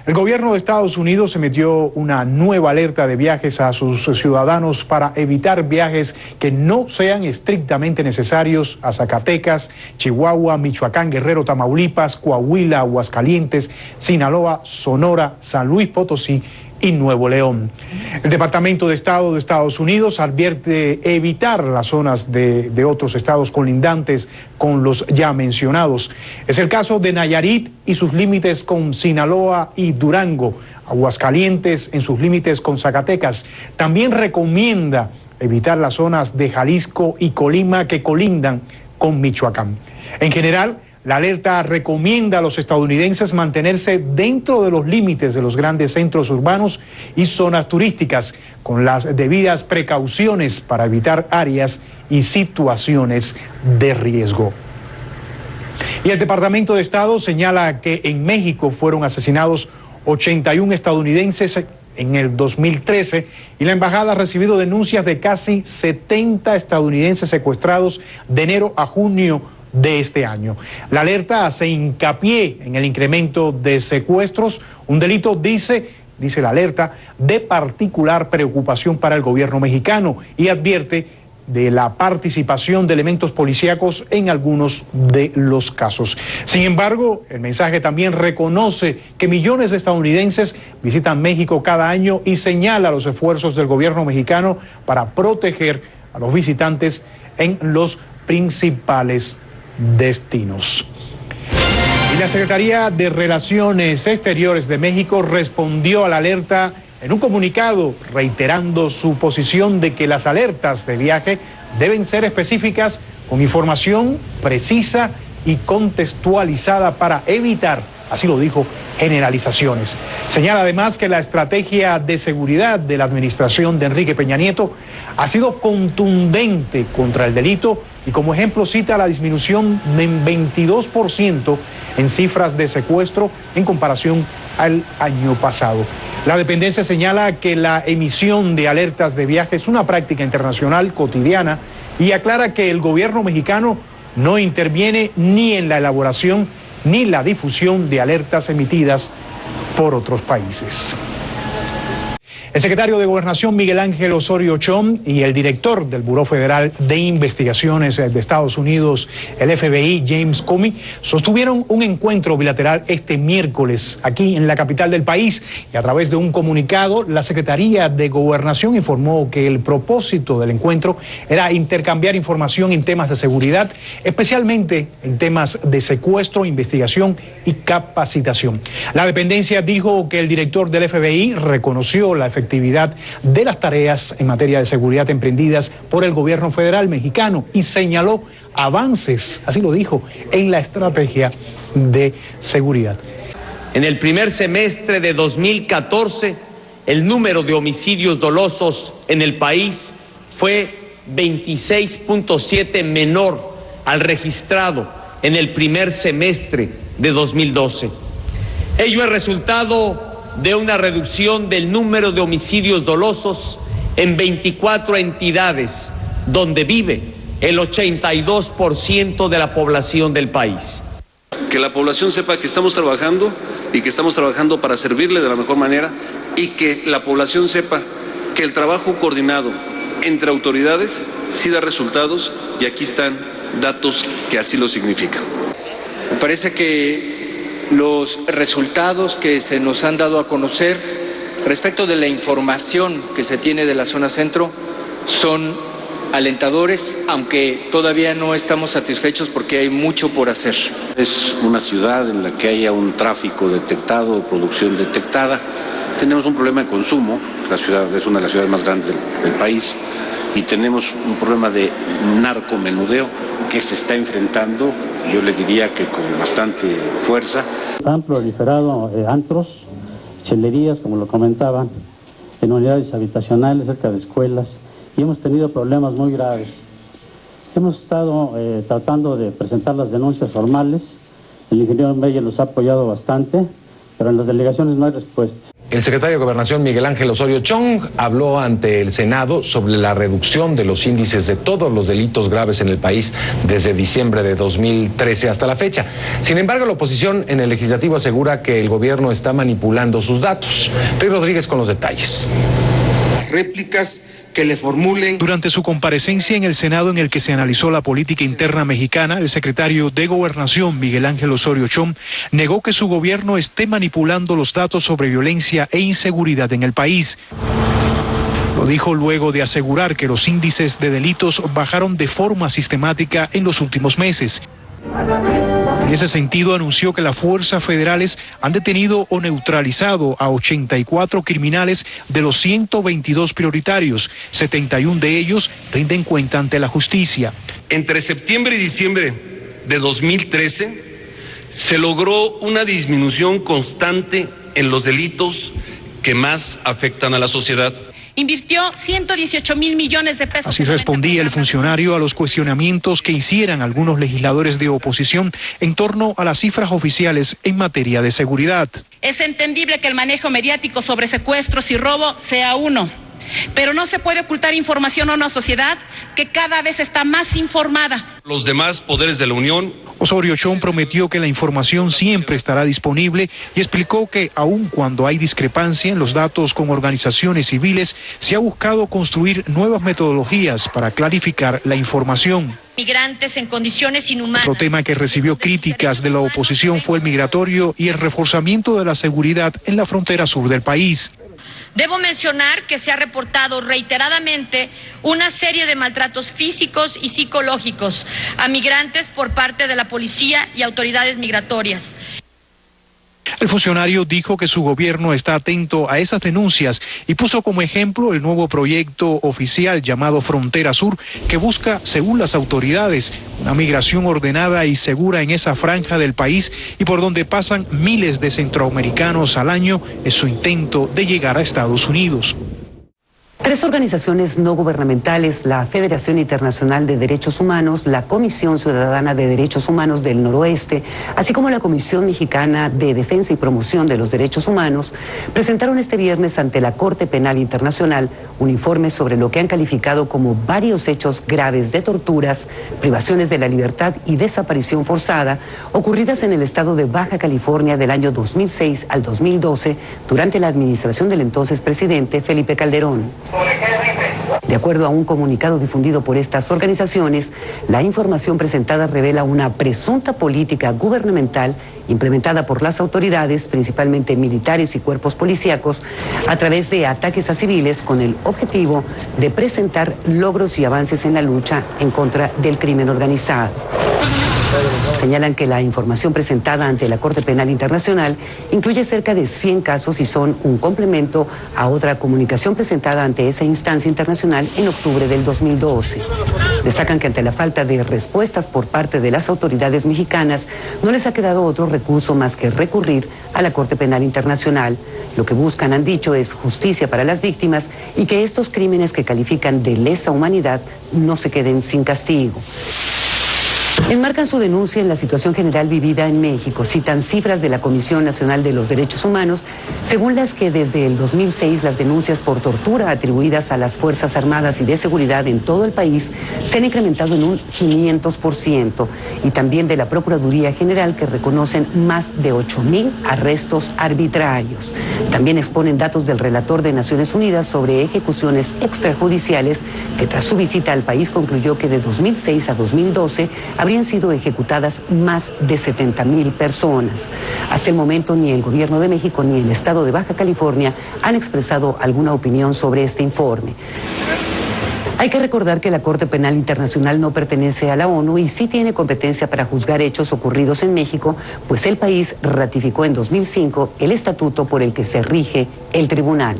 El gobierno de Estados Unidos emitió una nueva alerta de viajes a sus ciudadanos para evitar viajes que no sean estrictamente necesarios a Zacatecas, Chihuahua, Michoacán, Guerrero, Tamaulipas, Coahuila, Aguascalientes, Sinaloa, Sonora, San Luis Potosí y Nuevo León. El Departamento de Estado de Estados Unidos advierte evitar las zonas de otros estados colindantes con los ya mencionados. Es el caso de Nayarit y sus límites con Sinaloa y Durango, Aguascalientes en sus límites con Zacatecas. También recomienda evitar las zonas de Jalisco y Colima que colindan con Michoacán. En general, la alerta recomienda a los estadounidenses mantenerse dentro de los límites de los grandes centros urbanos y zonas turísticas, con las debidas precauciones para evitar áreas y situaciones de riesgo. Y el Departamento de Estado señala que en México fueron asesinados 81 estadounidenses en el 2013 y la embajada ha recibido denuncias de casi 70 estadounidenses secuestrados de enero a junio de este año. La alerta hace hincapié en el incremento de secuestros, un delito, dice la alerta, de particular preocupación para el gobierno mexicano, y advierte de la participación de elementos policíacos en algunos de los casos. Sin embargo, el mensaje también reconoce que millones de estadounidenses visitan México cada año y señala los esfuerzos del gobierno mexicano para proteger a los visitantes en los principales destinos. Y la Secretaría de Relaciones Exteriores de México respondió a la alerta en un comunicado, reiterando su posición de que las alertas de viaje deben ser específicas, con información precisa y contextualizada para evitar, así lo dijo, generalizaciones. Señala además que la estrategia de seguridad de la administración de Enrique Peña Nieto ha sido contundente contra el delito y como ejemplo cita la disminución en 22% en cifras de secuestro en comparación al año pasado. La dependencia señala que la emisión de alertas de viaje es una práctica internacional cotidiana y aclara que el gobierno mexicano no interviene ni en la elaboración ni la difusión de alertas emitidas por otros países. El secretario de Gobernación, Miguel Ángel Osorio Chong, y el director del Buró Federal de Investigaciones de Estados Unidos, el FBI, James Comey, sostuvieron un encuentro bilateral este miércoles aquí en la capital del país, y a través de un comunicado, la Secretaría de Gobernación informó que el propósito del encuentro era intercambiar información en temas de seguridad, especialmente en temas de secuestro, investigación y capacitación. La dependencia dijo que el director del FBI reconoció la efectividad de las tareas en materia de seguridad emprendidas por el gobierno federal mexicano y señaló avances, así lo dijo, en la estrategia de seguridad. En el primer semestre de 2014, el número de homicidios dolosos en el país fue 26.7 menor al registrado en el primer semestre de 2012. Ello es resultado de una reducción del número de homicidios dolosos en 24 entidades, donde vive el 82% de la población del país. Que la población sepa que estamos trabajando y que estamos trabajando para servirle de la mejor manera y que la población sepa que el trabajo coordinado entre autoridades sí da resultados y aquí están datos que así lo significan. Me parece que los resultados que se nos han dado a conocer respecto de la información que se tiene de la zona centro son alentadores, aunque todavía no estamos satisfechos porque hay mucho por hacer. Es una ciudad en la que haya un tráfico detectado, producción detectada. Tenemos un problema de consumo, la ciudad es una de las ciudades más grandes del país, y tenemos un problema de narcomenudeo que se está enfrentando, yo le diría que con bastante fuerza. Han proliferado antros, chelerías, como lo comentaban, en unidades habitacionales, cerca de escuelas, y hemos tenido problemas muy graves. Hemos estado tratando de presentar las denuncias formales, el ingeniero Meyer los ha apoyado bastante, pero en las delegaciones no hay respuesta. El secretario de Gobernación, Miguel Ángel Osorio Chong, habló ante el Senado sobre la reducción de los índices de todos los delitos graves en el país desde diciembre de 2013 hasta la fecha. Sin embargo, la oposición en el Legislativo asegura que el gobierno está manipulando sus datos. Rey Rodríguez con los detalles. Réplicas que le formulen. Durante su comparecencia en el Senado, en el que se analizó la política interna mexicana, el secretario de Gobernación, Miguel Ángel Osorio Chong, negó que su gobierno esté manipulando los datos sobre violencia e inseguridad en el país. Lo dijo luego de asegurar que los índices de delitos bajaron de forma sistemática en los últimos meses. En ese sentido, anunció que las fuerzas federales han detenido o neutralizado a 84 criminales de los 122 prioritarios. 71 de ellos rinden cuenta ante la justicia. Entre septiembre y diciembre de 2013 se logró una disminución constante en los delitos que más afectan a la sociedad. Invirtió 118,000 millones de pesos. Así respondía el funcionario a los cuestionamientos que hicieran algunos legisladores de oposición en torno a las cifras oficiales en materia de seguridad. Es entendible que el manejo mediático sobre secuestros y robo sea uno, pero no se puede ocultar información a una sociedad que cada vez está más informada. Los demás poderes de la Unión. Osorio Chong prometió que la información siempre estará disponible y explicó que aun cuando hay discrepancia en los datos con organizaciones civiles, se ha buscado construir nuevas metodologías para clarificar la información. Migrantes en condiciones inhumanas. Otro tema que recibió críticas de la oposición fue el migratorio y el reforzamiento de la seguridad en la frontera sur del país. Debo mencionar que se ha reportado reiteradamente una serie de maltratos físicos y psicológicos a migrantes por parte de la policía y autoridades migratorias. El funcionario dijo que su gobierno está atento a esas denuncias y puso como ejemplo el nuevo proyecto oficial llamado Frontera Sur, que busca, según las autoridades, una migración ordenada y segura en esa franja del país y por donde pasan miles de centroamericanos al año en su intento de llegar a Estados Unidos. 3 organizaciones no gubernamentales, la Federación Internacional de Derechos Humanos, la Comisión Ciudadana de Derechos Humanos del Noroeste, así como la Comisión Mexicana de Defensa y Promoción de los Derechos Humanos, presentaron este viernes ante la Corte Penal Internacional un informe sobre lo que han calificado como varios hechos graves de torturas, privaciones de la libertad y desaparición forzada ocurridas en el estado de Baja California del año 2006 al 2012 durante la administración del entonces presidente Felipe Calderón. De acuerdo a un comunicado difundido por estas organizaciones, la información presentada revela una presunta política gubernamental implementada por las autoridades, principalmente militares y cuerpos policíacos, a través de ataques a civiles con el objetivo de presentar logros y avances en la lucha en contra del crimen organizado. Señalan que la información presentada ante la Corte Penal Internacional incluye cerca de 100 casos y son un complemento a otra comunicación presentada ante esa instancia internacional en octubre del 2012. Destacan que ante la falta de respuestas por parte de las autoridades mexicanas, no les ha quedado otro recurso más que recurrir a la Corte Penal Internacional. Lo que buscan, han dicho, es justicia para las víctimas y que estos crímenes que califican de lesa humanidad no se queden sin castigo. Enmarcan su denuncia en la situación general vivida en México. Citan cifras de la Comisión Nacional de los Derechos Humanos, según las que desde el 2006 las denuncias por tortura atribuidas a las Fuerzas Armadas y de Seguridad en todo el país se han incrementado en un 500%, y también de la Procuraduría General, que reconocen más de 8,000 arrestos arbitrarios. También exponen datos del relator de Naciones Unidas sobre ejecuciones extrajudiciales, que tras su visita al país concluyó que de 2006 a 2012 habrían sido ejecutadas más de 70,000 personas. Hasta el momento ni el Gobierno de México ni el Estado de Baja California han expresado alguna opinión sobre este informe. Hay que recordar que la Corte Penal Internacional no pertenece a la ONU y sí tiene competencia para juzgar hechos ocurridos en México, pues el país ratificó en 2005 el estatuto por el que se rige el tribunal.